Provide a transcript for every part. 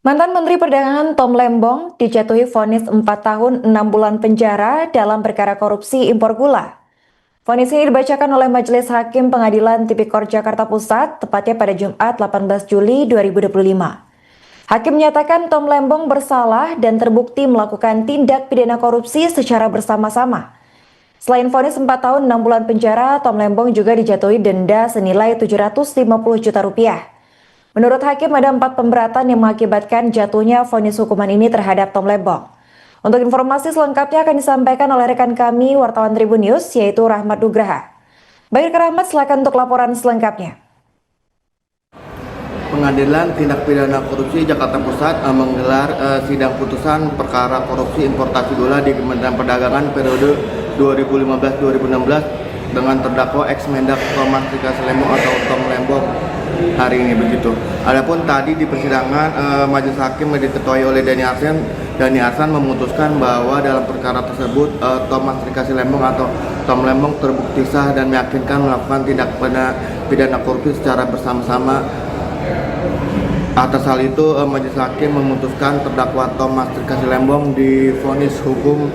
Mantan Menteri Perdagangan Tom Lembong dijatuhi vonis 4 tahun 6 bulan penjara dalam perkara korupsi impor gula. Vonis ini dibacakan oleh Majelis Hakim Pengadilan Tipikor Jakarta Pusat, tepatnya pada Jumat 18 Juli 2025. Hakim menyatakan Tom Lembong bersalah dan terbukti melakukan tindak pidana korupsi secara bersama-sama. Selain vonis 4 tahun 6 bulan penjara, Tom Lembong juga dijatuhi denda senilai 750 juta rupiah. Menurut Hakim, ada 4 pemberatan yang mengakibatkan jatuhnya vonis hukuman ini terhadap Tom Lembong. Untuk informasi selengkapnya akan disampaikan oleh rekan kami, wartawan Tribun News, yaitu Rahmat Nugraha. Baik, Rahmat, silakan untuk laporan selengkapnya. Pengadilan Tindak Pidana Korupsi Jakarta Pusat menggelar sidang putusan perkara korupsi importasi gula di Kementerian Perdagangan periode 2015-2016 dengan terdakwa ex-Mendak Thomas Rikasi Lembong atau Tom Lembong hari ini begitu. Adapun tadi di persidangan majelis hakim diketuai oleh Dhani Arsan memutuskan bahwa dalam perkara tersebut Thomas Rikasi Lembong atau Tom Lembong terbukti sah dan meyakinkan melakukan tindak pidana korupsi secara bersama-sama. Atas hal itu majelis hakim memutuskan terdakwa Thomas Rikasi Lembong divonis hukum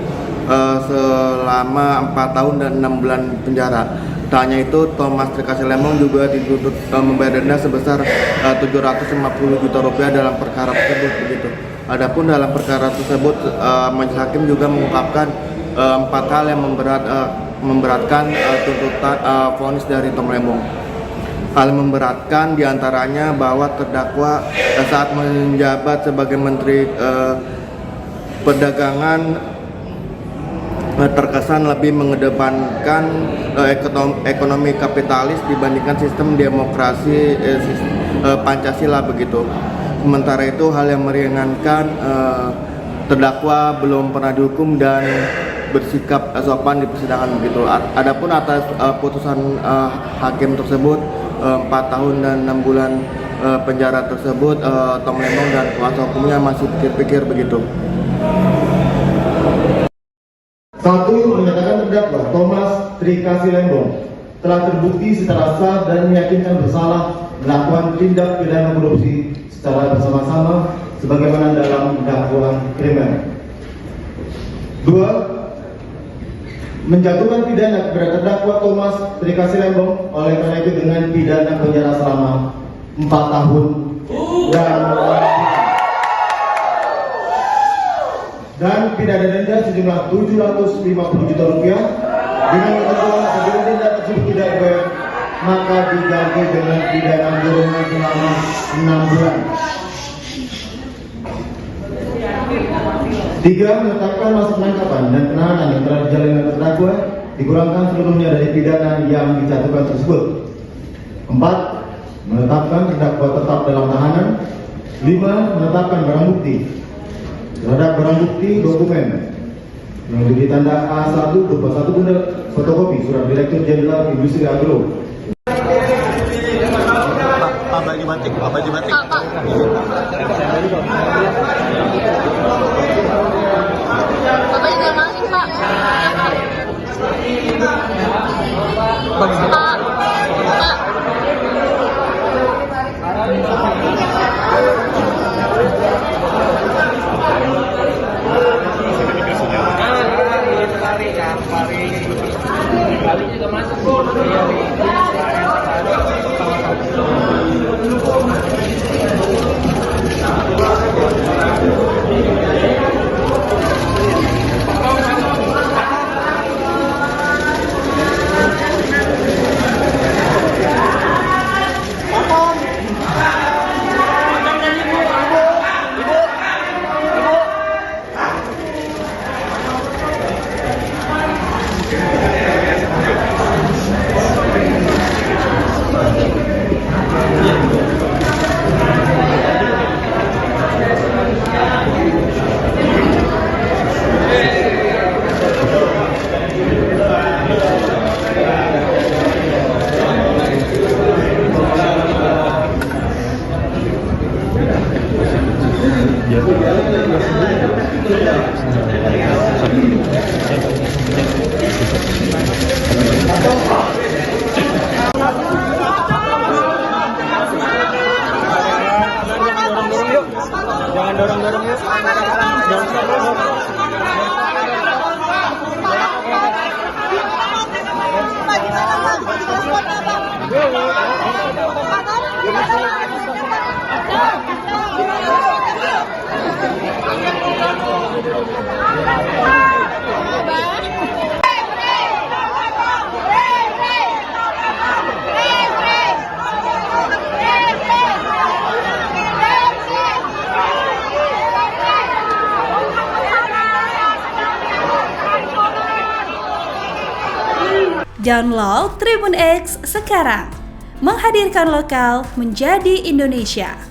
selama 4 tahun dan 6 bulan penjara. Tak hanya itu, Thomas Rikasi Lembong juga dituntut membayar denda sebesar 750 juta rupiah dalam perkara tersebut begitu. Adapun dalam perkara tersebut majelis hakim juga mengungkapkan 4 hal yang memberatkan tuntutan vonis dari Tom Lembong. Hal memberatkan diantaranya bahwa terdakwa saat menjabat sebagai Menteri Perdagangan terkesan lebih mengedepankan ekonomi kapitalis dibandingkan sistem demokrasi Pancasila begitu. Sementara itu hal yang meringankan terdakwa belum pernah dihukum dan bersikap sopan di persidangan begitu. Adapun atas putusan hakim tersebut 4 tahun dan 6 bulan penjara tersebut, Tom Lembong dan kuasa hukumnya masih pikir-pikir begitu. Satu, menyatakan terdakwa Thomas Rikasi Lembong telah terbukti secara sah dan meyakinkan bersalah melakukan tindak pidana korupsi secara bersama-sama sebagaimana dalam dakwaan kriminal. Dua, menjatuhkan pidana kepada terdakwa Thomas Rikasi Lembong oleh karena itu dengan pidana penjara selama 4 tahun dan pidana denda sejumlah 750 juta rupiah dengan ketentuan apabila denda tersebut tidak dibayar maka diganti dengan pidana kurungan selama 6 bulan. 3, menetapkan masa penangkapan dan penahanan yang telah dijalani terdakwa dikurangkan seluruhnya dari pidana yang dijatuhkan tersebut. 4, menetapkan terdakwa tetap dalam tahanan. 5, menetapkan barang bukti. Terhadap barang bukti dokumen yang ditanda A1 berupa 1 bundel fotokopi surat Direktur Jenderal Industri Agro. Pak baju batik. Bapak juga masuk, Pak. Pak. Juga masuk, dorong-dorong yuk. Download Tribun X sekarang, menghadirkan lokal menjadi Indonesia.